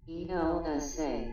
ELSA.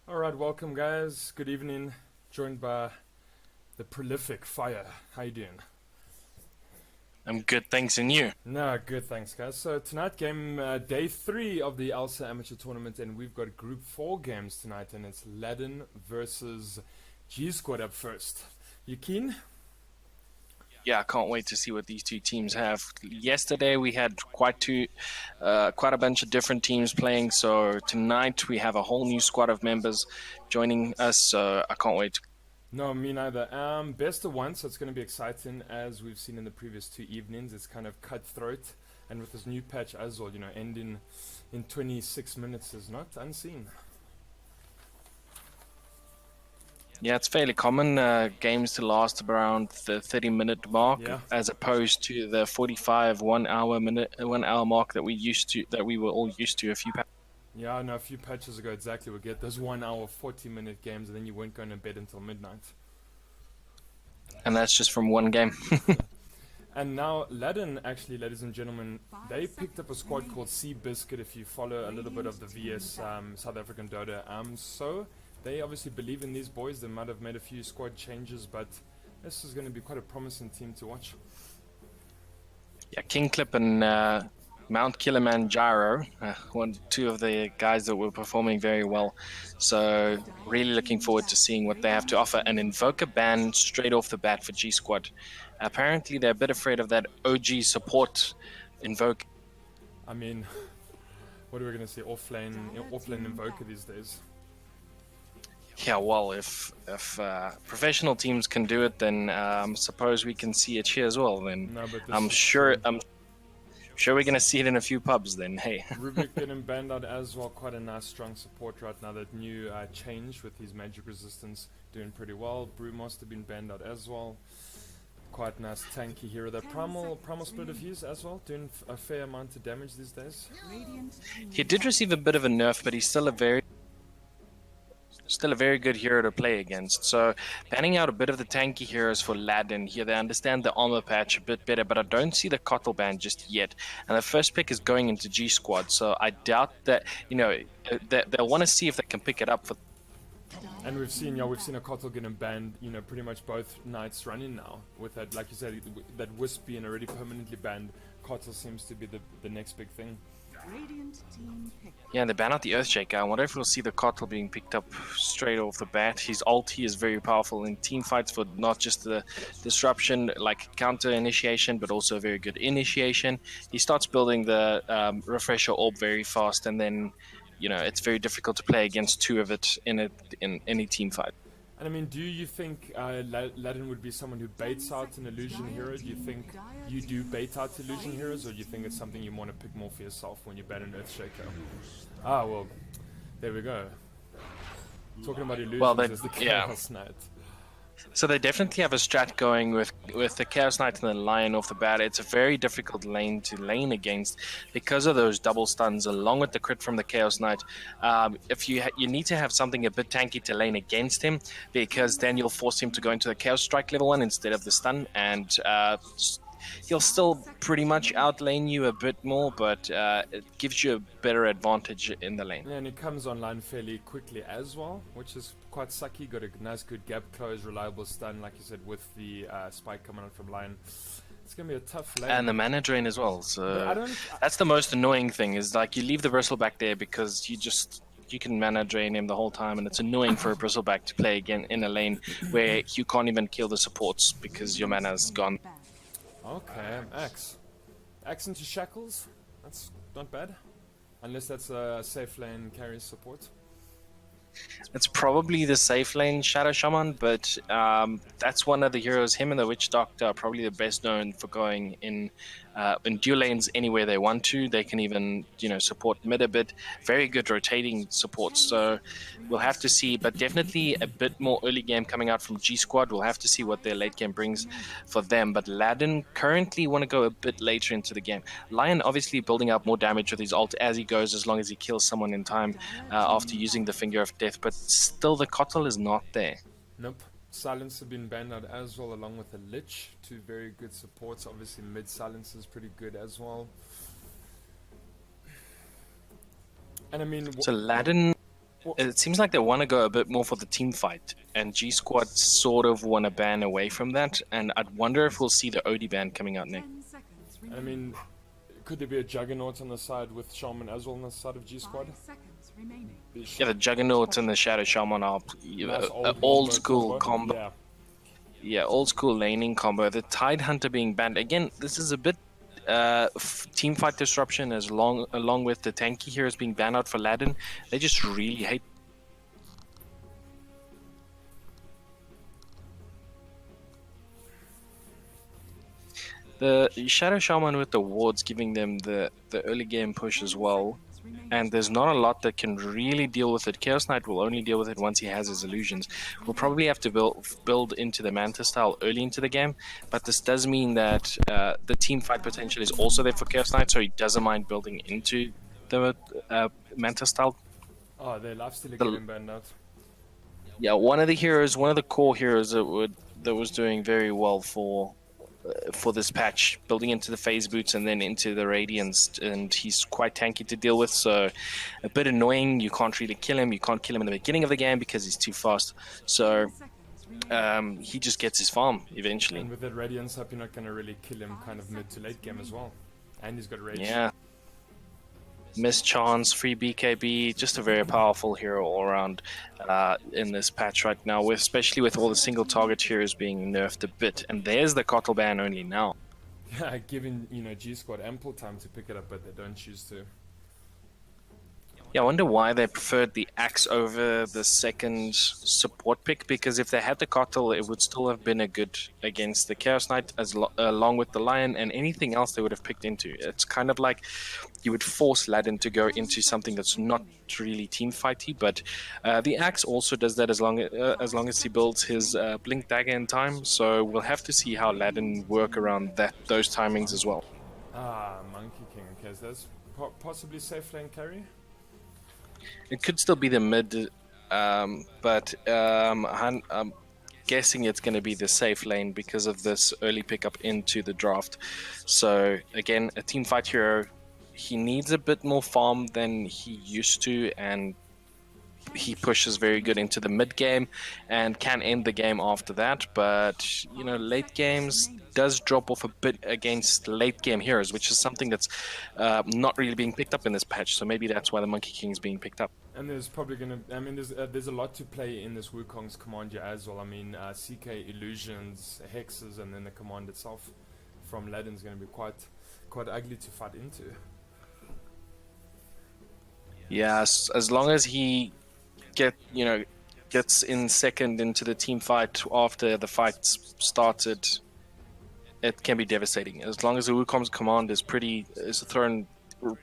Alright, welcome guys. Good evening. Joined by the prolific Fire. How you doing? I'm good, thanks, and you? No, good, thanks guys. So tonight game day 3 of the ELSA Amateur Tournament, and we've got group 4 games tonight, and it's Ladon versus G Squad up first. You keen? Yeah, I can't wait to see what these two teams have. Yesterday we had quite a bunch of different teams playing, so tonight we have a whole new squad of members joining us, so I can't wait. No, me neither. Best of one, so it's going to be exciting. As we've seen in the previous 2 evenings, it's kind of cutthroat, and with this new patch as well, ending in 26 minutes is not unseen. Yeah, it's fairly common games to last around the 30-minute mark, as opposed to the 45 1 hour mark that we were all used to a few. Yeah, no, a few patches ago exactly. We'll get those 1 hour, 40-minute games, and then you weren't going to bed until midnight. And that's just from one game. And now Ladon, actually, ladies and gentlemen, they picked up a squad called Sea Biscuit. If you follow a little bit of the VS South African Dota, so they obviously believe in these boys. They might have made a few squad changes, but this is going to be quite a promising team to watch. Yeah, King Clip and Mount Kilimanjaro, two of the guys that were performing very well. So really looking forward to seeing what they have to offer. An Invoker ban straight off the bat for G Squad. Apparently they're a bit afraid of that OG support Invoke. I mean, what are we going to see? Offlane Invoker these days. Yeah, well, if professional teams can do it, then suppose we can see it here as well. Then no, I'm sure we're gonna see it in a few pubs. Then hey, Rubik getting banned out as well. Quite a nice, strong support right now. That new change with his magic resistance doing pretty well. Brewmaster been banned out as well. Quite nice tanky hero. That primal split of his as well, doing a fair amount of damage these days. He did receive a bit of a nerf, but he's still a very good hero to play against. So banning out a bit of the tanky heroes for Ladon here. They understand the armor patch a bit better, but I don't see the Kotl ban just yet. And the first pick is going into G Squad, so I doubt that, they'll want to see if they can pick it up for. And we've seen a Kotl getting banned, pretty much both nights running now. With that, like you said, that Wisp being already permanently banned, Kotl seems to be the next big thing. Yeah, they ban out the Earthshaker. I wonder if we'll see the Kotl being picked up straight off the bat. His ulti is very powerful in team fights for not just the disruption, like counter initiation, but also very good initiation. He starts building the refresher orb very fast, and then it's very difficult to play against two of it in any team fight. And I mean, do you think Ladon would be someone who baits out an illusion hero? Do you think you do bait out illusion heroes, or do you think it's something you want to pick more for yourself when you ban an Earthshaker? Ah, well, there we go. Talking about illusions as the Chaos Knight. So they definitely have a strat going with the Chaos Knight and the Lion off the bat. It's a very difficult lane to lane against because of those double stuns, along with the crit from the Chaos Knight. If you need to have something a bit tanky to lane against him, because then you'll force him to go into the Chaos Strike level 1 instead of the stun, and he'll still pretty much outlane you a bit more, but it gives you a better advantage in the lane. Yeah, and he comes online fairly quickly as well, which is quite sucky. Got a nice good gap close, reliable stun, like you said, with the spike coming out from Lion. It's going to be a tough lane. And the mana drain as well, so that's the most annoying thing, is like you leave the Bristleback there because you can mana drain him the whole time, and it's annoying for a Bristleback to play again in a lane where you can't even kill the supports because your mana's gone. Okay, Axe into Shackles. That's not bad. Unless that's a safe lane carry support. It's probably the safe lane Shadow Shaman, but that's one of the heroes. Him and the Witch Doctor are probably the best known for going in dual lanes anywhere they want to. They can even support mid a bit. Very good rotating support. So we'll have to see, but definitely a bit more early game coming out from G Squad. We'll have to see what their late game brings for them. But Ladon currently want to go a bit later into the game. Lion obviously building up more damage with his ult as he goes, as long as he kills someone in time after using the Finger of Death. But still, the Kotl is not there. Nope. Silence have been banned out as well, along with the Lich. Two very good supports. Obviously, mid Silence is pretty good as well. And I mean, so Ladon, it seems like they want to go a bit more for the team fight, and G Squad sort of want to ban away from that. And I'd wonder if we'll see the OD ban coming out next. I mean, could there be a Juggernaut on the side with Shaman as well on the side of G Squad? Yeah, the Juggernaut and the Shadow Shaman are old school combo. Yeah, old school laning combo. The Tide Hunter being banned again. This is a bit team fight disruption, along with the tanky heroes being banned out for Ladon. They just really hate. The Shadow Shaman with the wards giving them the early game push as well. And there's not a lot that can really deal with it. Chaos Knight will only deal with it once he has his illusions. We'll probably have to build into the Manta style early into the game, but this does mean that the team fight potential is also there for Chaos Knight, so he doesn't mind building into the Manta style. Oh, their lifestealer The, getting banned out. yeah, one of the heroes, one of the core heroes that was doing very well for this patch, building into the phase boots and then into the radiance, and he's quite tanky to deal with, so a bit annoying. You can't really kill him. You can't kill him in the beginning of the game because he's too fast. So he just gets his farm eventually. And with that radiance up, you're not going to really kill him kind of mid to late game as well. And he's got rage. Yeah. Miss Chance, free BKB, just a very powerful hero all around in this patch right now, especially with all the single target heroes being nerfed a bit. And there's the Cottle ban only now. Yeah, giving G Squad ample time to pick it up, but they don't choose to. Yeah, I wonder why they preferred the Axe over the second support pick, because if they had the Cottle, it would still have been a good against the Chaos Knight along with the Lion, and anything else they would have picked into. It's kind of like you would force Ladon to go into something that's not really team fighty, but the Axe also does that as long as he builds his Blink Dagger in time, so we'll have to see how Ladon work around those timings as well. Monkey King. Okay, so that's possibly safe lane carry? It could still be the mid, but I'm guessing it's going to be the safe lane because of this early pickup into the draft. So again, a team fight hero, he needs a bit more farm than he used to, and he pushes very good into the mid game and can end the game after that. But late games does drop off a bit against late game heroes, which is something that's not really being picked up in this patch. So maybe that's why the Monkey King is being picked up. And there's probably gonna, there's a lot to play in this Wukong's command here as well. CK illusions, hexes, and then the command itself from Ladon's gonna be quite ugly to fight into. Yeah, as long as he gets in second into the team fight after the fight's started, it can be devastating. As long as the Wukong's command is thrown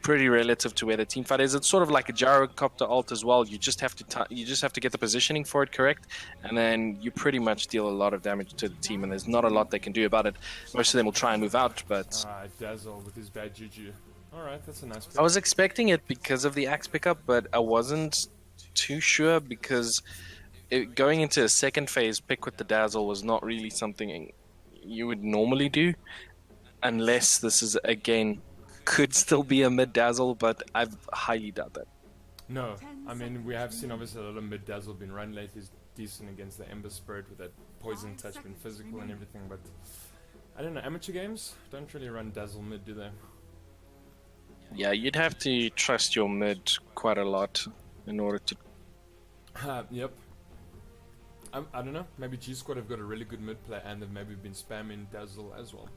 pretty relative to where the team fight is, it's sort of like a gyrocopter ult as well. You just have to get the positioning for it correct, and then you pretty much deal a lot of damage to the team, and there's not a lot they can do about it. Most of them will try and move out, but Dazzle with his bad juju. Alright, that's a nice pick. I was expecting it because of the Axe pickup, but I wasn't too sure because going into a second phase pick with the Dazzle was not really something you would normally do, unless this is, again, could still be a mid Dazzle, but I highly doubt that. No, we have seen obviously a lot of mid Dazzle been run lately. Is decent against the Ember Spirit with that poison touch, been physical and everything, but I don't know, amateur games don't really run Dazzle mid, do they? Yeah, you'd have to trust your mid quite a lot in order to... Yep. I don't know, maybe G Squad have got a really good mid play and they've maybe been spamming Dazzle as well.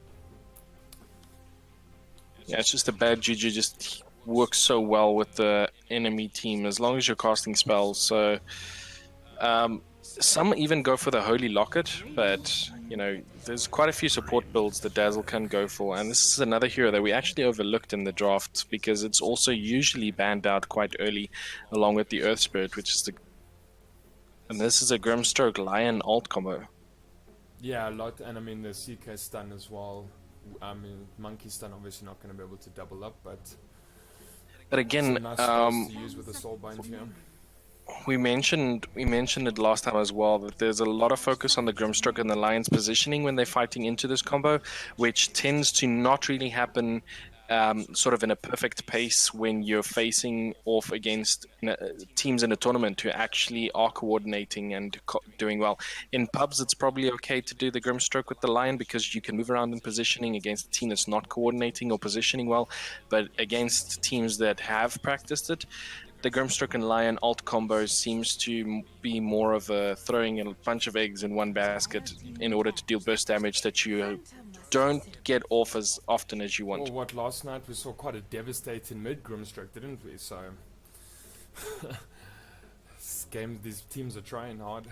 Yeah, it's just a bad juju, just works so well with the enemy team as long as you're casting spells. So some even go for the Holy Locket, but there's quite a few support builds that Dazzle can go for, and this is another hero that we actually overlooked in the draft because it's also usually banned out quite early along with the Earth Spirit, and this is a Grimstroke Lion alt combo. Yeah, a lot, and the CK stun as well. Monkey stun obviously not going to be able to double up, but again, nice to use with the Soulbind here. We mentioned it last time as well, that there's a lot of focus on the Grimstroke and the Lion's positioning when they're fighting into this combo, which tends to not really happen sort of in a perfect pace when you're facing off against teams in a tournament who actually are coordinating and doing well. In pubs, it's probably okay to do the Grimstroke with the Lion because you can move around in positioning against a team that's not coordinating or positioning well, but against teams that have practiced it, the Grimstroke and Lion alt combo seems to be more of a throwing a bunch of eggs in one basket in order to deal burst damage that you don't get off as often as you want. Well, last night we saw quite a devastating mid Grimstroke, didn't we? So these teams are trying hard.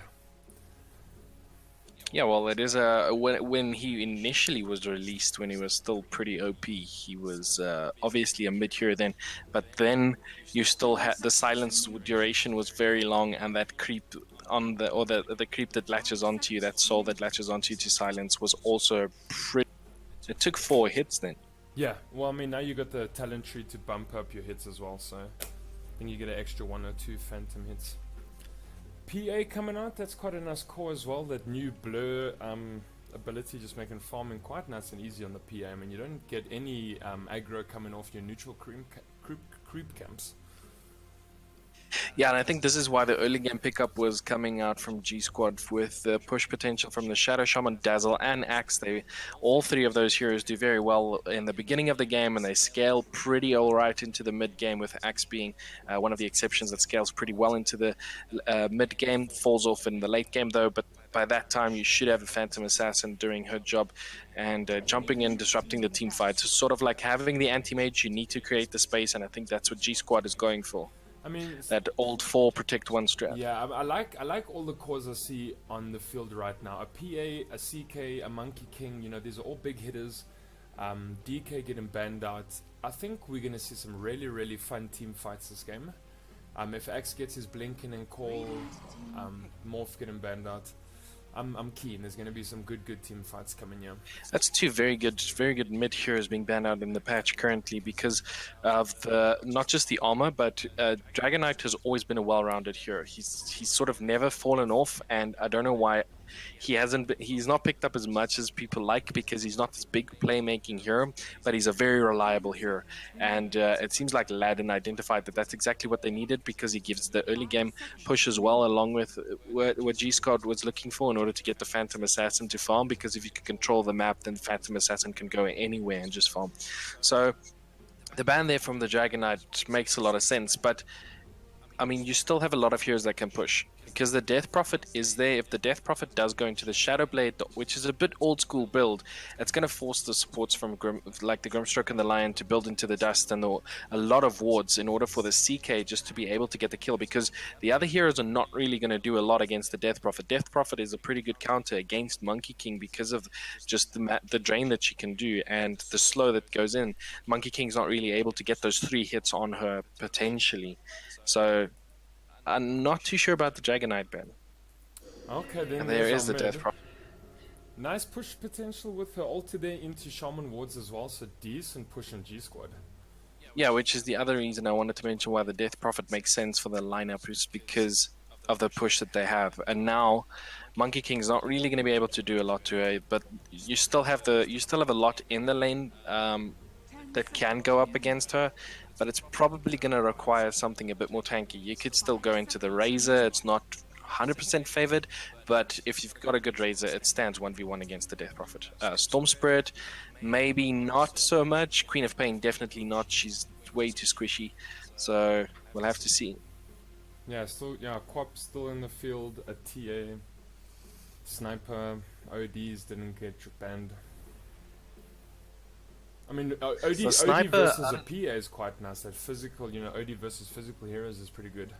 Yeah, well, it is when he initially was released, when he was still pretty OP, he was obviously a mid hero then, but then you still had the silence duration was very long, and that creep on the creep that latches onto you, that soul that latches onto you to silence was also pretty. It took 4 hits then. Yeah, well, I mean, now you got the talent tree to bump up your hits as well, so I think you get an extra 1 or 2 phantom hits. PA coming out, that's quite a nice core as well. That new blur ability just making farming quite nice and easy on the PA. I mean, you don't get any aggro coming off your neutral creep camps. Yeah, and I think this is why the early game pickup was coming out from G Squad with the push potential from the Shadow Shaman, Dazzle, and Axe. All three of those heroes do very well in the beginning of the game, and they scale pretty alright into the mid game, with Axe being one of the exceptions that scales pretty well into the mid game, falls off in the late game though, but by that time you should have a Phantom Assassin doing her job and jumping in, disrupting the team fights. So sort of like having the anti-mage, you need to create the space, and I think that's what G Squad is going for. I mean, that old 4 protect 1 strat. Yeah, I like all the cores I see on the field right now. A PA, a CK, a Monkey King. You know, these are all big hitters. DK getting banned out. I think we're gonna see some really fun team fights this game. If Axe gets his blink in and call, Morph getting banned out. I'm keen. There's going to be some good team fights coming here. That's two very good mid heroes being banned out in the patch currently because of the not just the armor, but Dragon Knight has always been a well-rounded hero. He's sort of never fallen off, and I don't know why he's not picked up as much as people like, because he's not this big playmaking hero, but he's a very reliable hero. And it seems like Ladon identified that that's exactly what they needed, because he gives the early game push as well, along with what G-Scott was looking for in order to get the Phantom Assassin to farm, because if you can control the map, then Phantom Assassin can go anywhere and just farm. So the ban there from the Dragon Knight makes a lot of sense, but I mean, you still have a lot of heroes that can push, because the Death Prophet is there. If the Death Prophet does go into the Shadow Blade, which is a bit old school build, it's going to force the supports from like the Grimstroke and the Lion to build into the dust and a lot of wards in order for the CK just to be able to get the kill, because the other heroes are not really going to do a lot against the Death Prophet. Death Prophet is a pretty good counter against Monkey King because of just the drain that she can do and the slow that goes in. Monkey King's not really able to get those 3 hits on her potentially. So I'm not too sure about the Dragon Knight ban. Okay, then and there is the Death Prophet. Nice push potential with her ult today into Shaman wards as well, so decent push on G-Squad. Yeah, which is the other reason I wanted to mention why the Death Prophet makes sense for the lineup, is because of the push that they have. And now Monkey King's not really going to be able to do a lot to her, but you still have a lot in the lane that can go up against her. But it's probably going to require something a bit more tanky. You could still go into the Razor. It's not 100% favored, but if you've got a good Razor, it stands 1v1 against the Death Prophet. Storm Spirit, maybe not so much. Queen of Pain, definitely not. She's way too squishy, so we'll have to see. Yeah, Quap still in the field. A TA, Sniper, ODs didn't get banned. I mean, OD versus a PA is quite nice. That physical, OD versus physical heroes is pretty good.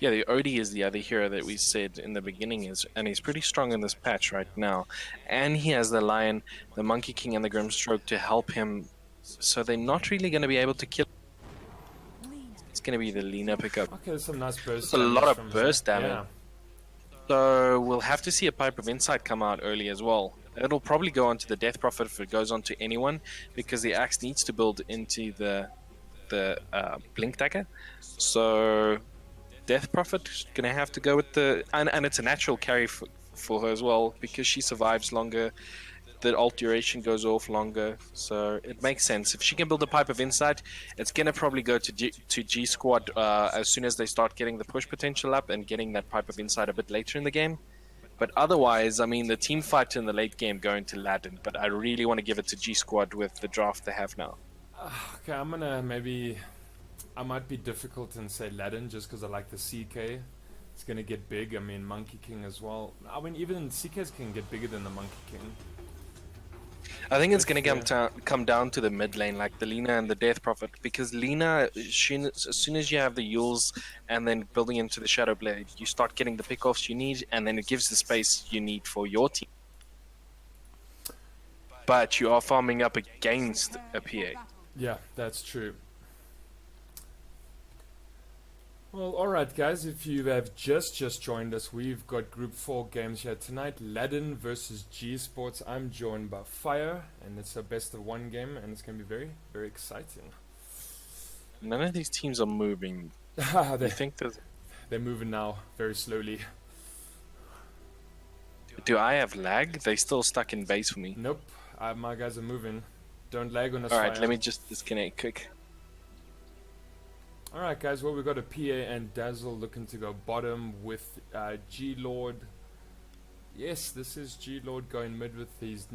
Yeah, the OD is the other hero that we said in the beginning, and he's pretty strong in this patch right now. And he has the Lion, the Monkey King, and the Grimstroke to help him. So they're not really going to be able to kill. It's going to be the Lina pickup. Okay, there's some nice burst. There's a lot of burst damage. Yeah. So we'll have to see a Pipe of Insight come out early as well. It'll probably go onto the Death Prophet if it goes onto anyone, because the Axe needs to build into the Blink Dagger. So Death Prophet is going to have to go with and it's a natural carry for her as well, because she survives longer. The ult duration goes off longer, so it makes sense. If she can build a Pipe of Insight, it's going to probably go to G Squad as soon as they start getting the push potential up and getting that Pipe of Insight a bit later in the game. But otherwise, I mean, the team fight in the late game going to Ladon, but I really want to give it to G Squad with the draft they have now. Okay, I might be difficult and say Ladon just because I like the CK. It's going to get big. I mean, Monkey King as well. I mean, even CKs can get bigger than the Monkey King. I think it's going to come down to the mid lane, like the Lina and the Death Prophet, because Lina, as soon as you have the Yules and then building into the Shadow Blade, you start getting the pickoffs you need, and then it gives the space you need for your team. But you are farming up against a PA. Yeah, that's true. Well, alright guys, if you have just joined us, we've got Group 4 games here tonight. Ladon versus Esports. I'm joined by Fire, and it's a best of one game, and it's going to be very, very exciting. None of these teams are moving. You they're, think that? they're moving now, very slowly. Do I have lag? They still stuck in base for me. Nope, my guys are moving. Don't lag on us, Alright, Fire. let me just disconnect quick. Alright guys, well, we've got a PA and Dazzle looking to go bottom with G-Lord. Yes, this is G-Lord going mid with his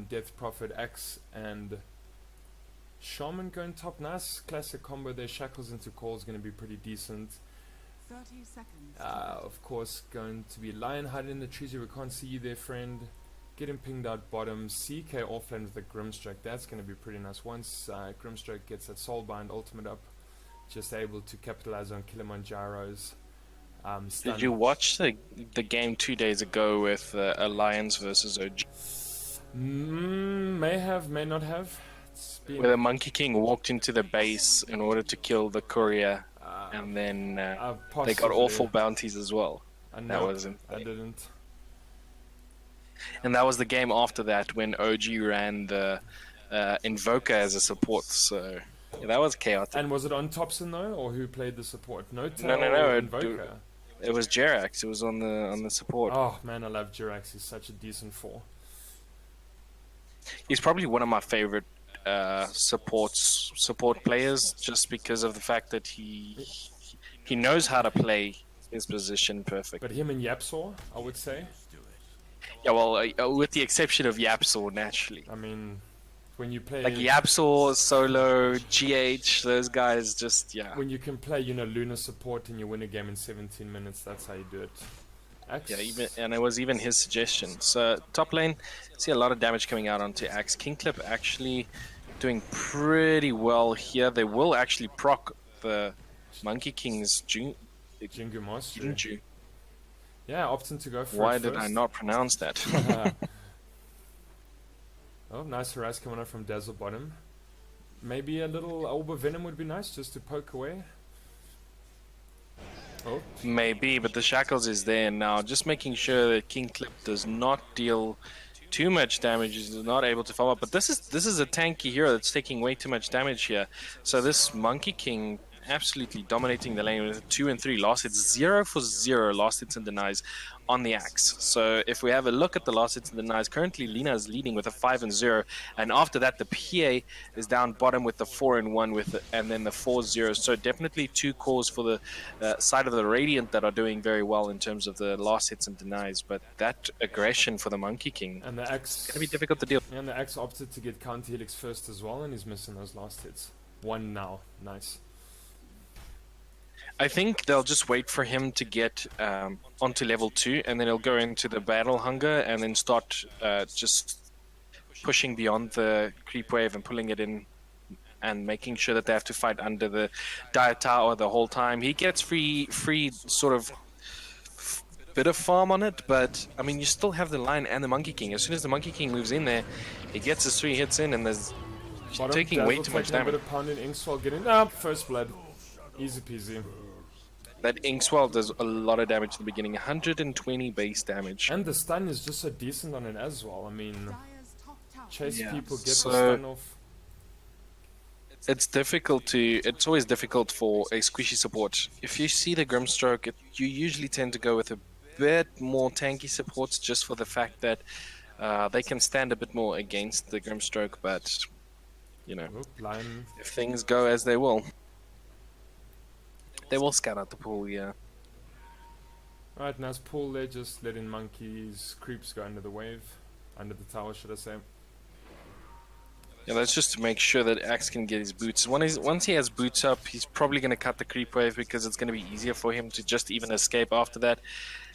Death Prophet Axe, and Shaman going top. Nice classic combo there. Shackles into Call is going to be pretty decent. 30 seconds. Of course, going to be Lion hiding in the trees. We can't see you there, friend. Getting pinged out bottom. CK offlane with the Grimstrike. That's going to be pretty nice. Once Grimstrike gets that Soulbind ultimate up, just able to capitalize on Kilimanjaro's stun. Did you watch the game 2 days ago with Alliance versus OG? May have, may not have. It's been Where the Monkey King walked into the base in order to kill the courier, and then they got possibly. awful bounties as well. I That know, was I insane. didn't. And that was the game after that when OG ran the Invoker as a support, so yeah, that was chaotic. And was it on Thompson though, or who played the support? No, No, Invoker. It was Jerax, it was on the support. Oh man, I love Jirax. He's such a decent 4. He's probably one of my favorite support players, just because of the fact that he knows how to play his position perfect. But him and Yapsaw, I would say. Yeah, well, with the exception of Yapsaw, naturally. I mean, when you play Like Yapsaw, Solo, GH, those guys just, yeah. when you can play, Luna support and you win a game in 17 minutes, that's how you do it. Axe. Yeah, and it was even his suggestion. So top lane, see a lot of damage coming out onto Axe. Kingclip actually doing pretty well here. They will actually proc the Monkey King's Jingu Mastery. Jinju. Yeah, opting to go for Why it did I first. not pronounce that? Oh, nice harass coming up from Dazzle bottom. Maybe a little Alba Venom would be nice just to poke away. Oh, Maybe, but the Shackles is there now. Just making sure that Kingclip does not deal too much damage. He's not able to follow up. But this is a tanky hero that's taking way too much damage here. So this Monkey King absolutely dominating the lane with 2 and 3 last hits, 0 for 0 last hits and denies on the Axe. So if we have a look at the last hits and denies, currently Lina is leading with a 5 and 0, and after that the PA is down bottom with the 4 and 1 and then the 4-0. So definitely 2 calls for the side of the Radiant that are doing very well in terms of the last hits and denies, but that aggression for the Monkey King and the Axe. gonna be difficult to deal. And the Axe opted to get counter helix first as well, and he's missing those last hits. 1 now, nice. I think they'll just wait for him to get onto level 2, and then he'll go into the battle hunger and then start just pushing beyond the creep wave and pulling it in and making sure that they have to fight under the Dire Tower the whole time. He gets free sort of bit of farm on it, but I mean, you still have the Lion and the Monkey King. As soon as the Monkey King moves in there, he gets his 3 hits in, and there's Bottom, taking way Dazzle too much taking a bit damage. of pounding, Inkswell getting up, first blood. Easy peasy. That Inkswell does a lot of damage in the beginning, 120 base damage. And the stun is just so decent on it as well. I mean, Dire's top tower. chase Yeah, people, get so- the stun off. It's always difficult for a squishy support. If you see the Grimstroke, you usually tend to go with a bit more tanky supports, just for the fact that they can stand a bit more against the Grimstroke, but Oop, Lion. if things go as they will, they will scan out the pool, yeah. Right, nice pull there, just letting Monkey's creeps go under the wave. Under the tower, should I say. Yeah, that's just to make sure that Axe can get his boots. Once he has boots up, he's probably going to cut the creep wave because it's going to be easier for him to just even escape after that.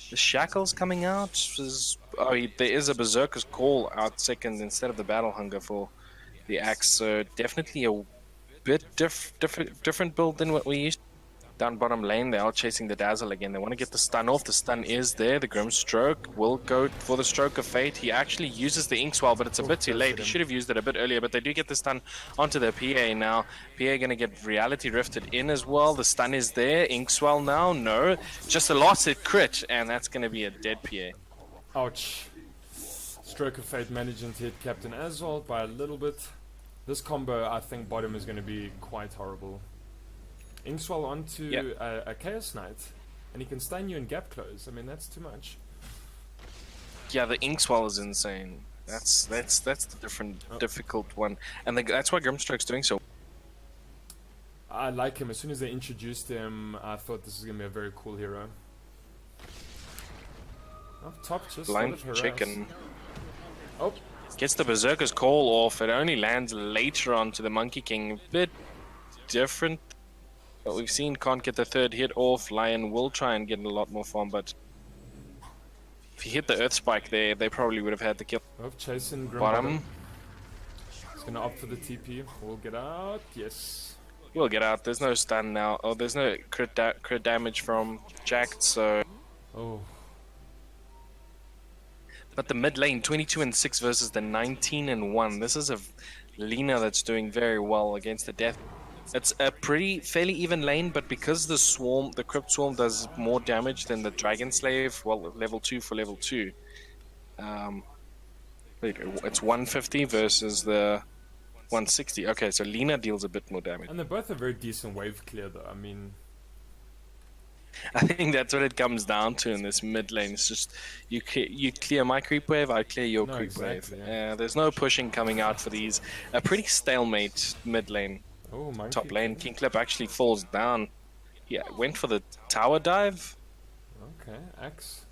The Shackles coming out, there is a Berserker's Call out second instead of the Battle Hunger for the Axe, so definitely a bit different build than what we used. Down bottom lane, they are chasing the Dazzle again. They want to get the stun off. The stun is there. The Grim Stroke will go for the Stroke of Fate. He actually uses the Inkswell, but it's a bit too late. He should have used it a bit earlier, but they do get the stun onto the PA now. PA going to get Reality Rifted in as well. The stun is there. Inkswell now, no. Just a loss at crit, and that's going to be a dead PA. Ouch. Stroke of Fate managing to hit Captain as well by a little bit. This combo, I think bottom is going to be quite horrible. Inkswell onto a Chaos Knight, and he can stun you in gap close. I mean, that's too much. Yeah, the Inkswell is insane. That's the difficult one, and that's why Grimstroke's doing so. I like him. As soon as they introduced him, I thought this is going to be a very cool hero. Up top, just Blind chicken. Oh, Gets the Berserker's Call off. It only lands later on to the Monkey King. A bit different. But we've seen can't get the third hit off. Lion will try and get a lot more farm, but if he hit the Earth Spike there, they probably would have had the kill. oh, chasing Grim Bottom. He's going to opt for the TP. We'll get out. Yes. We'll get out. There's no stun now. Oh, there's no crit damage from Jacked, so... Oh. But the mid lane, 22-6 versus the 19-1. This is a Lina that's doing very well against the Death. It's a fairly even lane, but because the Crypt Swarm does more damage than the Dragon Slave, well, level 2 for level 2. It's 150 versus the 160. Okay, so Lina deals a bit more damage. And they're both a very decent wave clear, though. I mean... I think that's what it comes down to in this mid lane. It's just you clear my creep wave, I clear your creep wave. Yeah. There's no pushing coming out for these. A pretty stalemate mid lane. Oh, my Top lane. King Clip actually falls down. Yeah, went for the tower dive. Okay, Axe.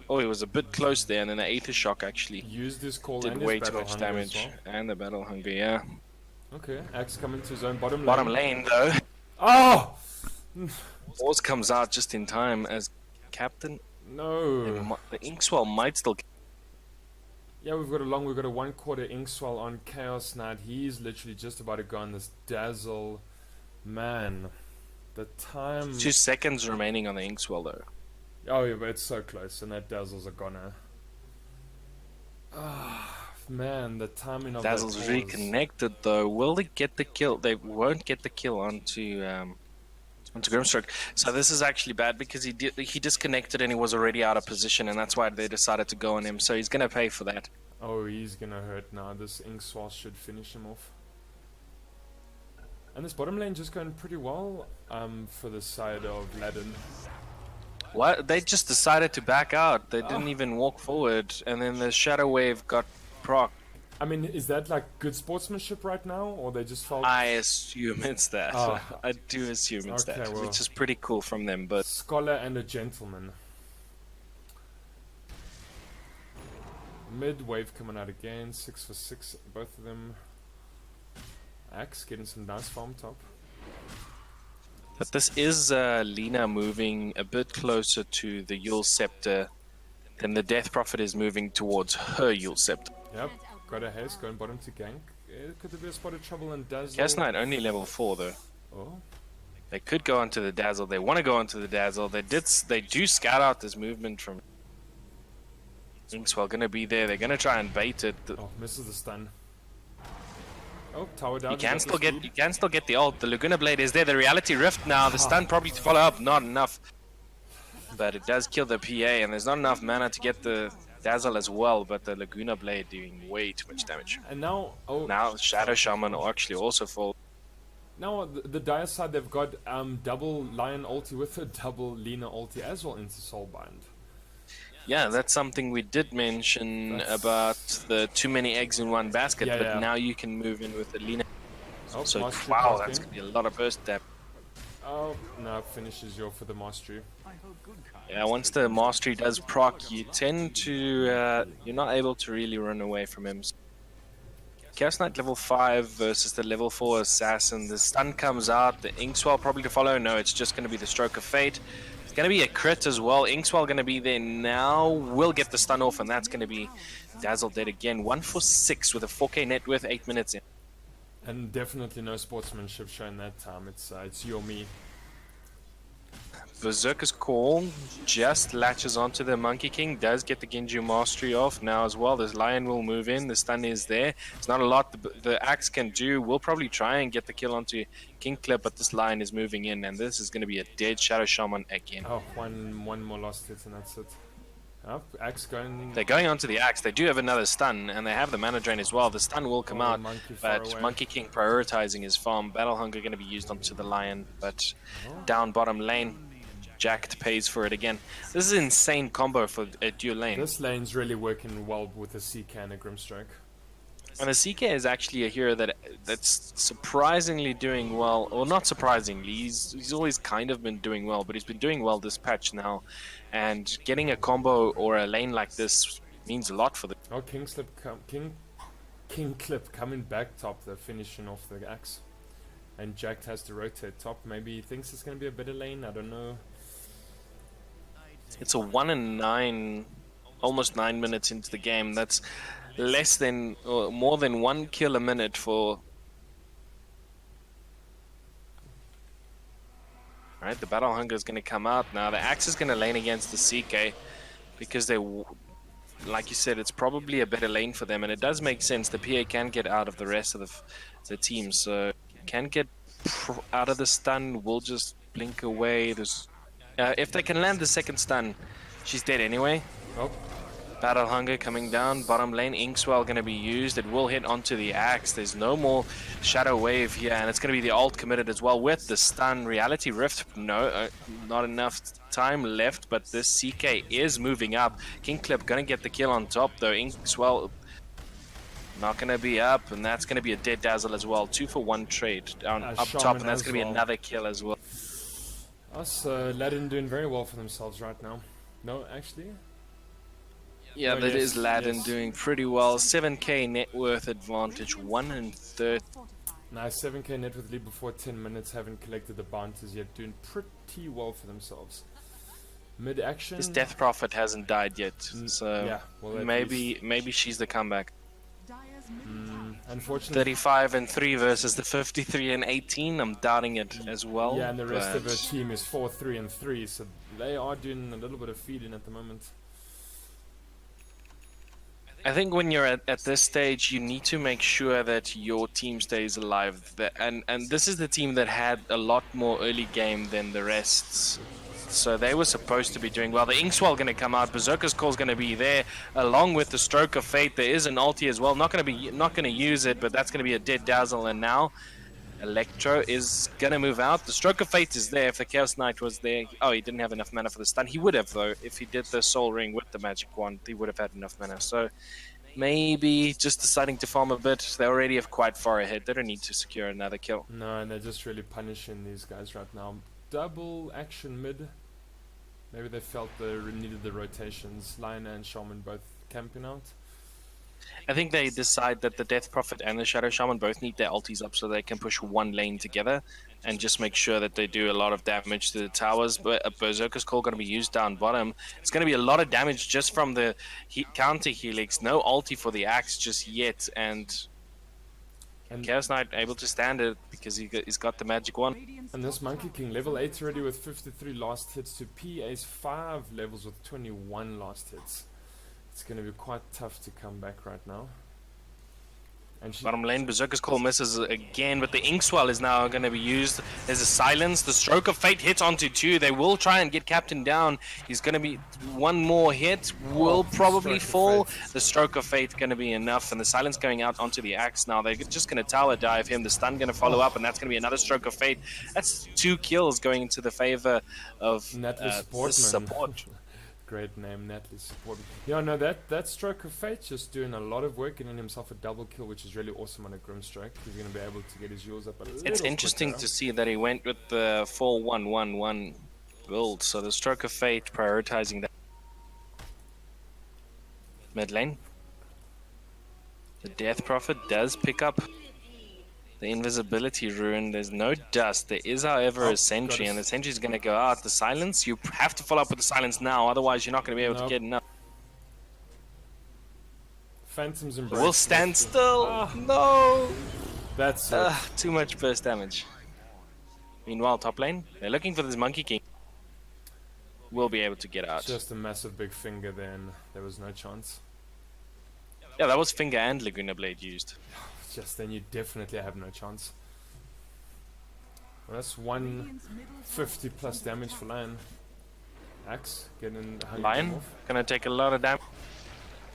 Oh, he was a bit close there, and then the Aether Shock actually Used his call did and way his too battle much hunger damage. as well. And the Battle Hunger, yeah. Okay, Axe coming to his own bottom lane. Bottom lane, though. Oh! Force comes out just in time as Captain. No. And the Inkswell might still... Yeah, we've got a 1/4 Inkswell on Chaos Knight. He's literally just about to go on this Dazzle. Man, the time... 2 seconds remaining on the Inkswell, though. Oh yeah, but it's so close, and that Dazzle's a goner. Ah, man, the timing of Dazzle's that reconnected, though. Will they get the kill? They won't get the kill onto Grimstroke. So this is actually bad because he disconnected and he was already out of position, and that's why they decided to go on him. So he's gonna pay for that. Oh, he's gonna hurt now. This Inkswell should finish him off. And this bottom lane just going pretty well for the side of Ladon. What? They just decided to back out. They didn't even walk forward, and then the Shadow Wave got proc. I mean, is that like good sportsmanship right now, or they just felt... I assume it's that. Oh. I do assume it's Okay, that, well. which is pretty cool from them. But Scholar and a gentleman. Mid wave coming out again, 6 for 6, both of them. Axe getting some nice farm top. But this is Lina moving a bit closer to the Yule Scepter than the Death Prophet is moving towards her Yule Scepter. Yep, got a haste going bottom to gank. Could there be a spot of trouble and Dazzle? Chaos Knight only level 4 though. Oh, They could go onto the Dazzle. They want to go onto the Dazzle. They do scout out this movement from Inkswell. Gonna be there. They're gonna try and bait it. oh, misses the stun. Oh, tower down. You can still get the ult. The Laguna Blade is there. The Reality Rift now. The stun probably to follow up. Not enough. But it does kill the PA, and there's not enough mana to get the Dazzle as well. But the Laguna Blade doing way too much damage. And now, Now Shadow Shaman will actually also fall. now the dire side, they've got double Lion ulti with a double Lina ulti as well into Soulbind. Yeah, that's something we did mention about the too many eggs in one basket. Yeah, but yeah. now you can move in with the Lina. Oh, So mastery wow, casting. that's gonna be a lot of burst depth. Oh, no, finishes you off for the mastery. Yeah, once the mastery does proc, you tend to you're not able to really run away from him. Chaos Knight level 5 versus the level 4 assassin. The stun comes out. The Inkswell probably to follow. No, it's just going to be the Stroke of Fate. It's going to be a crit as well. Inkswell going to be there now. Will get the stun off, and that's going to be Dazzle dead again. 1 for 6 with a 4k net worth, 8 minutes in. And definitely no sportsmanship shown that time. It's you or me. Berserker's Call just latches onto the Monkey King, does get the Genju Mastery off now as well. This Lion will move in, the stun is there. It's not a lot the Axe can do. We'll probably try and get the kill onto King Clip, but this Lion is moving in, and this is going to be a dead Shadow Shaman again. Oh, one more lost hit and that's it. Oh, Axe going... They're going onto the Axe. They do have another stun, and they have the mana drain as well. The stun will come out, Monkey far but away. Monkey King prioritizing his farm. Battle Hunger going to be used onto the Lion, but down bottom lane, Jacked pays for it again. This is an insane combo for a dual lane. This lane's really working well with the CK and a Grimstrike. And the CK is actually a hero that's surprisingly doing well, or not surprisingly, he's always kind of been doing well, but he's been doing well this patch now, and getting a combo or a lane like this means a lot for the... Oh, King Clip coming back top, they're finishing off the Axe. And Jack has to rotate top, maybe he thinks it's going to be a better lane, I don't know. It's a 1 and 9, almost 9 minutes into the game. That's less than, or more than 1 kill a minute for... Alright, the Battle Hunger is going to come out now. The Axe is going to lane against the CK because they, like you said, it's probably a better lane for them, and it does make sense. The PA can get out of the rest of the team, so can get out of the stun. Will just blink away. There's, if they can land the second stun, she's dead anyway. Oh. Battle Hunger coming down, bottom lane, Inkswell going to be used. It will hit onto the Axe. There's no more Shadow Wave here, and it's going to be the ult committed as well with the stun. Reality Rift, no, not enough time left, but this CK is moving up. King Clip going to get the kill on top, though. Inkswell not going to be up, and that's going to be a dead dazzle as well. 2-for-1 trade down up top, and that's going to be another kill as well. Us, Ladon doing very well for themselves right now. No, actually... Yeah, Oh, that yes, is Ladon yes. doing pretty well. 7k net worth advantage, 1 and 30. Nice, 7k net with lead before 10 minutes, haven't collected the bounties yet, doing pretty well for themselves. Mid-action... This Death Prophet hasn't died yet, so yeah, well, maybe she's the comeback. Unfortunately... 35 and 3 versus the 53 and 18, I'm doubting it as well. Yeah, and the rest of her team is 4-3 and 3, so they are doing a little bit of feeding at the moment. I think when you're at this stage, you need to make sure that your team stays alive. And this is the team that had a lot more early game than the rest. So they were supposed to be doing well. The Inkswell going to come out. Berserker's Call is going to be there, along with the Stroke of Fate. There is an ulti as well. Not going to use it, but that's going to be a dead dazzle. And now Electro is going to move out. The Stroke of Fate is there. If the Chaos Knight was there, oh, he didn't have enough mana for the stun. He would have, though. If he did the Soul Ring with the Magic Wand, he would have had enough mana. So maybe just deciding to farm a bit. They already have quite far ahead. They don't need to secure another kill. No, and they're just really punishing these guys right now. Double action mid. Maybe they felt they needed the rotations. Lion and Shaman both camping out. I think they decide that the Death Prophet and the Shadow Shaman both need their ultis up so they can push one lane together and just make sure that they do a lot of damage to the towers. But a Berserker's Call going to be used down bottom. It's going to be a lot of damage just from the counter Helix. No ulti for the Axe just yet, and Chaos Knight able to stand it because he's got the magic wand. And this Monkey King, level 8 already with 53 last hits to PA's 5 levels with 21 last hits. It's going to be quite tough to come back right now. And Bottom lane, Berserker's Call misses again, but the Inkswell is now going to be used. There's a silence. The Stroke of Fate hits onto 2. They will try and get Captain down. He's going to be one more hit. Will probably fall. The Stroke of Fate going to be enough, and the silence going out onto the Axe now. They're just going to tower dive him. The stun going to follow up, and that's going to be another Stroke of Fate. That's 2 kills going into the favor of support. Great name, Natalie Support. Yeah, no, that Stroke of Fate just doing a lot of work, getting himself a double kill, which is really awesome on a Grimstrike. He's going to be able to get his Euls up a little It's interesting to see that he went with the 4-1-1-1 build, so the Stroke of Fate prioritizing that. Mid lane. The Death Prophet does pick up the invisibility rune. There's no dust. There is, however, a sentry, and the sentry is going to go out. The silence, you have to follow up with the silence now, otherwise you're not going to be able to get enough. Phantom's Embrace. We'll stand still. No! That's too much burst damage. Meanwhile, top lane, they're looking for this Monkey King. will be able to get out. Just a massive big finger then. There was no chance. Yeah, that was Finger and Laguna Blade used. Just then you definitely have no chance. Well, that's 150 plus damage for Lion. Axe getting Lion gonna take a lot of damage.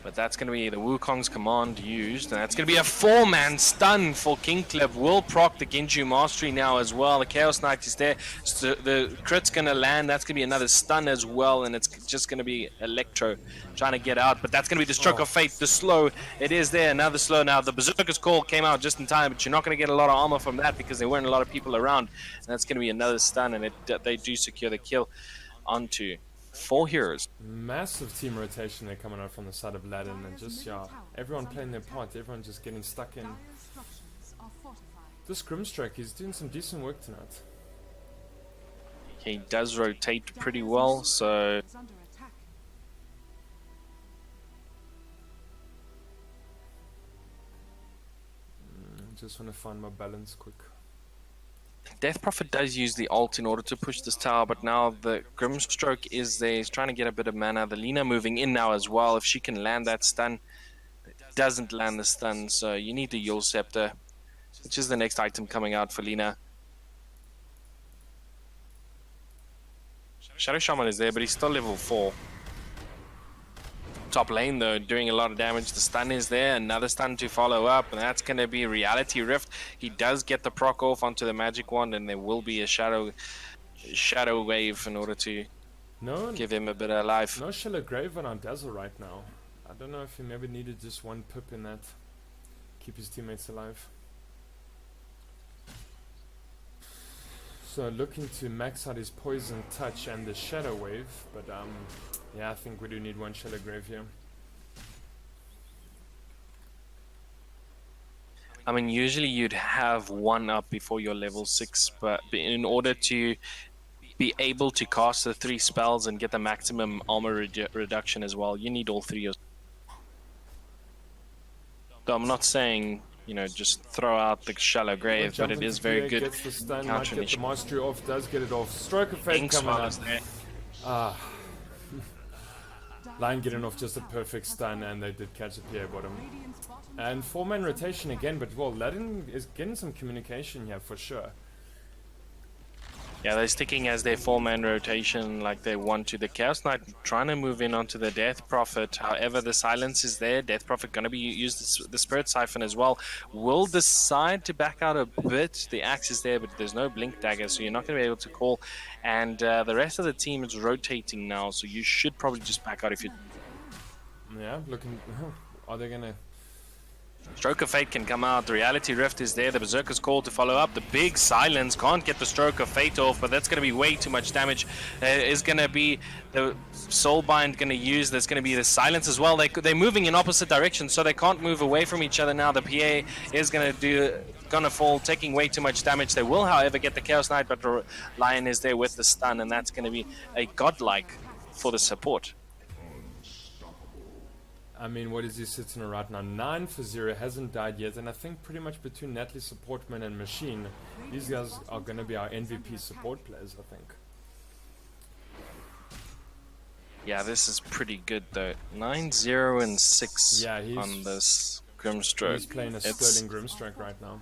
But that's going to be the Wukong's command used, and that's going to be a 4-man stun for King Clip. Will proc the Genju Mastery now as well. The Chaos Knight is there. So the crit's going to land. That's going to be another stun as well, and it's just going to be Electro trying to get out. But that's going to be the Stroke of Fate, the slow. It is there, another slow now. The Berserker's Call came out just in time, but you're not going to get a lot of armor from that because there weren't a lot of people around. And that's going to be another stun, and they do secure the kill onto 4 heroes. Massive team rotation there coming out from the side of Ladon, and just, yeah, everyone playing their part, everyone just getting stuck in. This Grimstrike is doing some decent work tonight. He does rotate pretty well, so Just want to find my balance quick. Death Prophet does use the ult in order to push this tower, but now the Grimstroke is there. He's trying to get a bit of mana. The Lina moving in now as well. If she can land that stun, it doesn't land the stun, so you need the Yule Scepter, which is the next item coming out for Lina. Shadow Shaman is there, but he's still level 4. Top lane though, doing a lot of damage. The stun is there, another stun to follow up, and that's going to be Reality Rift. He does get the proc off onto the magic wand, and there will be a shadow wave in order to give him a bit of life. No Shallow Grave on Dazzle right now. I don't know if he maybe needed just one pip in that, keep his teammates alive. So looking to max out his Poison Touch and the Shadow Wave, but yeah, I think we do need one Shallow Grave here. I mean, usually you'd have one up before your level 6, but in order to be able to cast the 3 spells and get the maximum armor reduction as well, you need all 3. So I'm not saying, you know, just throw out the Shallow Grave, but it is very good. Gets the stun, might get the mastery off, does get it off. Stroke of Fate coming out. Ah. Lion getting off just a perfect stun, and they did catch the PA bottom. And 4-man rotation again, but well, Ladon is getting some communication here for sure. Yeah, they're sticking as their 4-man rotation like they want to. The Chaos Knight trying to move in onto the Death Prophet. However, the silence is there. Death Prophet going to be used the Spirit Siphon as well. Will decide to back out a bit. The axe is there, but there's no Blink Dagger, so you're not going to be able to call. And the rest of the team is rotating now, so you should probably just back out if you... Yeah, looking... Are they going to... Stroke of Fate can come out. The Reality Rift is there. The Berserker's Call to follow up. The big silence can't get the Stroke of Fate off, but that's going to be way too much damage. Is going to be the Soulbind going to use. There's going to be the silence as well. They're moving in opposite directions, so they can't move away from each other now. The PA is going to fall, taking way too much damage. They will, however, get the Chaos Knight, but Lion is there with the stun, and that's going to be a godlike for the support. I mean, what is he sitting on right now? 9 for 0, hasn't died yet, and I think pretty much between Natalie Supportman and Machine, these guys are going to be our MVP support players, I think. Yeah, this is pretty good though. 9-0 and 6 yeah, on this Grimstroke. He's playing a Sterling Grimstroke right now.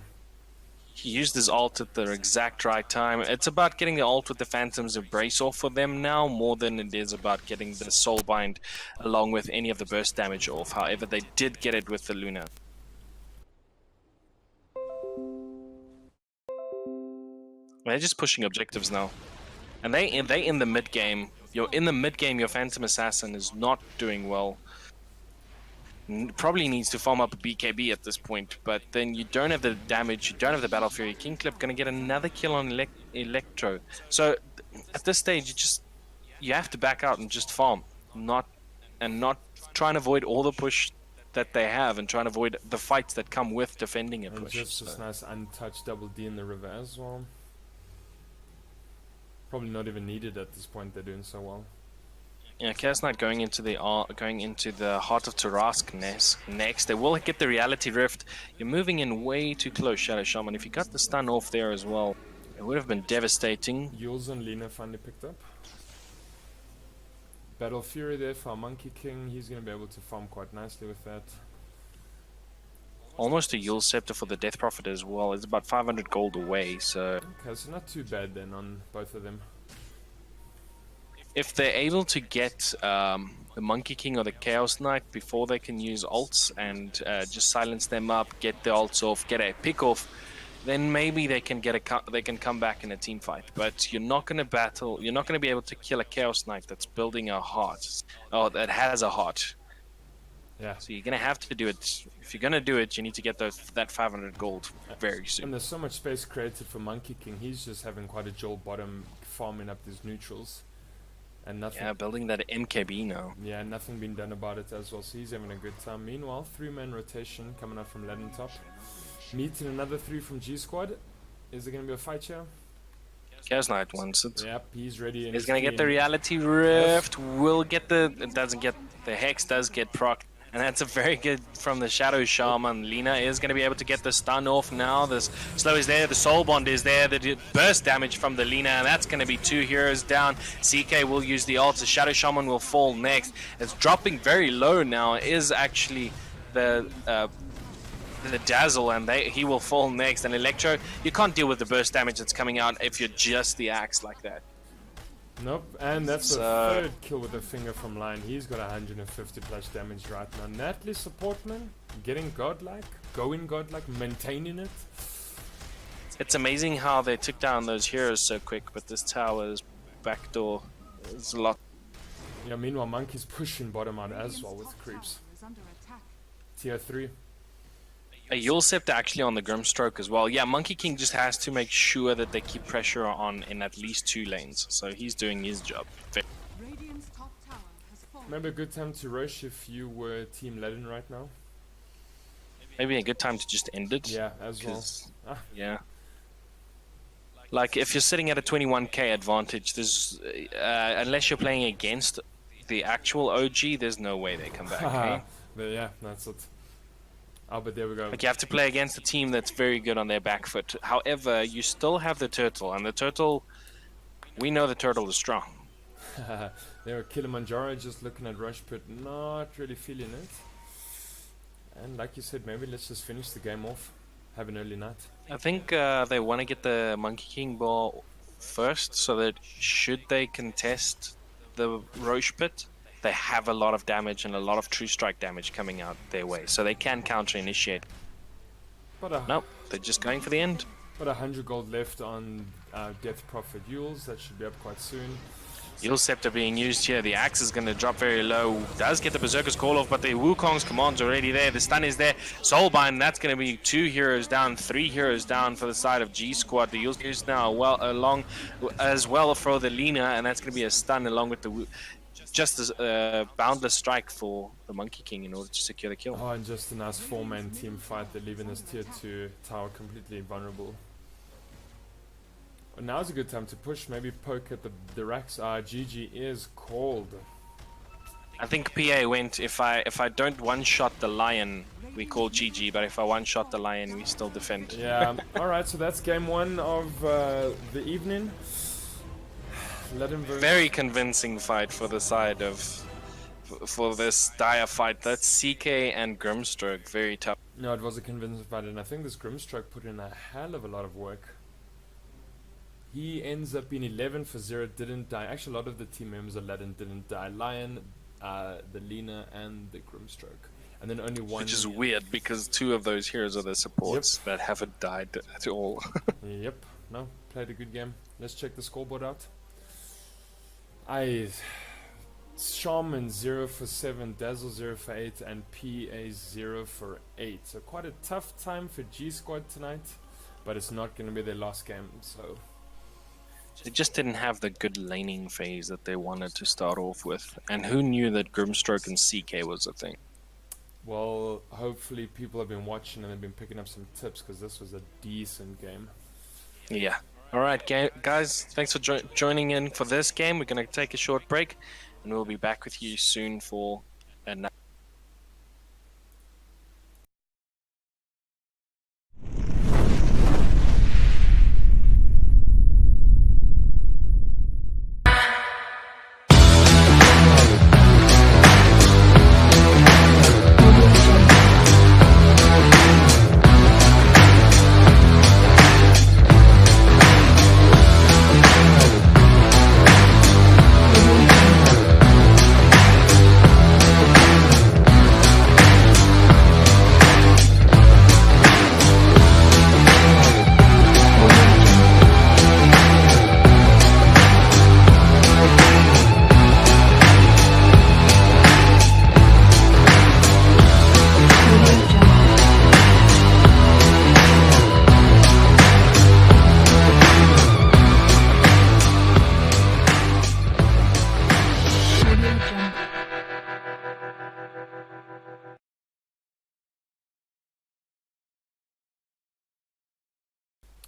He used his ult at the exact right time. It's about getting the ult with the Phantom's Embrace off for them now, more than it is about getting the Soulbind along with any of the burst damage off. However, they did get it with the Luna. They're just pushing objectives now. And they in the mid game. You're in the mid game, your Phantom Assassin is not doing well. Probably needs to farm up a BKB at this point, but then you don't have the damage, you don't have the Battle Fury. King Clip going to get another kill on Electro. So at this stage, you have to back out and just farm, not try and avoid all the push that they have, and try and avoid the fights that come with defending a and push. Just this nice untouched double D in the river as well. Probably not even needed at this point. They're doing so well. Yeah, Chaos Knight going into the Heart of Tarask next. They will get the Reality Rift. You're moving in way too close, Shadow Shaman. If you got the stun off there as well, it would have been devastating. Yules and Lina finally picked up. Battle Fury there for our Monkey King. He's going to be able to farm quite nicely with that. Almost a Yule Scepter for the Death Prophet as well. It's about 500 gold away, so... Okay, so not too bad then on both of them. If they're able to get the Monkey King or the Chaos Knight before they can use ults and just silence them up, get the ults off, get a pick off, then maybe they can come back in a team fight. But you're not going to battle. You're not going to be able to kill a Chaos Knight that's building a heart, or that has a heart. Yeah. So you're going to have to do it. If you're going to do it, you need to get that 500 gold very soon. And there's so much space created for Monkey King. He's just having quite a dual bottom, farming up these neutrals. And nothing. Yeah, building that MKB now. Yeah, nothing been done about it as well. So he's having a good time. Meanwhile, 3-man rotation coming up from Ladon top. Meeting another 3 from G Squad. Is there going to be a fight here? Chaos Knight wants it. Yep, he's ready. He's going to get the Reality Rift. Will get the... It doesn't get... The Hex does get proc. And that's a very good from the Shadow Shaman. Lina is going to be able to get the stun off now. The slow is there. The Soul Bond is there. The burst damage from the Lina. And that's going to be 2 heroes down. CK will use the ult. The Shadow Shaman will fall next. It's dropping very low now. It is actually the Dazzle. And he will fall next. And Electro, you can't deal with the burst damage that's coming out if you're just the Axe like that. Nope, and that's the 3rd kill with a finger from Lion. He's got 150 plus damage right now. Natalie supportman, getting godlike, going godlike, maintaining it. It's amazing how they took down those heroes so quick, but this tower's backdoor is a lot. Yeah, meanwhile Monkey's pushing bottom out as well with creeps. Tier 3. A Yule Scepter actually on the Grimstroke as well. Yeah, Monkey King just has to make sure that they keep pressure on in at least 2 lanes. So he's doing his job. Maybe a good time to rush if you were Team Ladon right now. Maybe a good time to just end it. Yeah, as well. Yeah. Like if you're sitting at a 21k advantage, there's unless you're playing against the actual OG, there's no way they come back. Okay? But yeah, that's it. Oh, but there we go. Like you have to play against a team that's very good on their back foot. However, you still have the Turtle, and the Turtle, we know the Turtle is strong. There were Kilimanjaro just looking at Rush Pit, not really feeling it. And like you said, maybe let's just finish the game off. Have an early night. I think they want to get the Monkey King ball first, so that should they contest the Roche Pit, they have a lot of damage and a lot of true strike damage coming out their way, so they can counter initiate. Nope, they're just going for the end. But 100 gold left on Death Prophet Yules. That should be up quite soon. Yule Scepter being used here. The axe is going to drop very low. Does get the Berserker's Call off, but the Wukong's command's already there. The stun is there. Soulbind, that's going to be 2 heroes down, 3 heroes down for the side of G Squad. The Yule's used now along as well for the Lina, and that's going to be a stun along with the just a boundless strike for the Monkey King in order to secure the kill. Oh, and just a nice 4-man team fight. They're leaving this tier 2 tower completely vulnerable. Well, now's a good time to push, maybe poke at the racks. GG is called. I think PA went, if I don't one-shot the Lion, we call GG, but if I one-shot the Lion, we still defend. Yeah, alright, so that's game 1 of the evening. Very convincing fight for the side of, for this dire fight. That's CK and Grimstroke, very tough. No, it was a convincing fight, and I think this Grimstroke put in a hell of a lot of work. He ends up being 11 for 0, didn't die. Actually, a lot of the team members of Ladon didn't die. Lion, the Lina, and the Grimstroke. And then only one... Which is weird, because 2 of those heroes are the supports that haven't died at all. Yep, no, played a good game. Let's check the scoreboard out. Shaman 0 for 7, Dazzle 0 for 8, and PA 0 for 8. So quite a tough time for G Squad tonight, but it's not going to be their last game, so... They just didn't have the good laning phase that they wanted to start off with. And who knew that Grimstroke and CK was a thing? Well, hopefully people have been watching and they've been picking up some tips, because this was a decent game. Yeah. Alright guys, thanks for joining in for this game. We're going to take a short break, and we'll be back with you soon for another.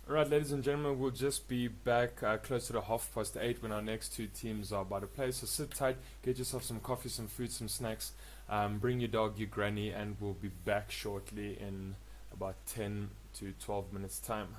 Alright, ladies and gentlemen, we'll just be back closer to 8:30 when our next two teams are about to play. So sit tight, get yourself some coffee, some food, some snacks, bring your dog, your granny, and we'll be back shortly in about 10 to 12 minutes time.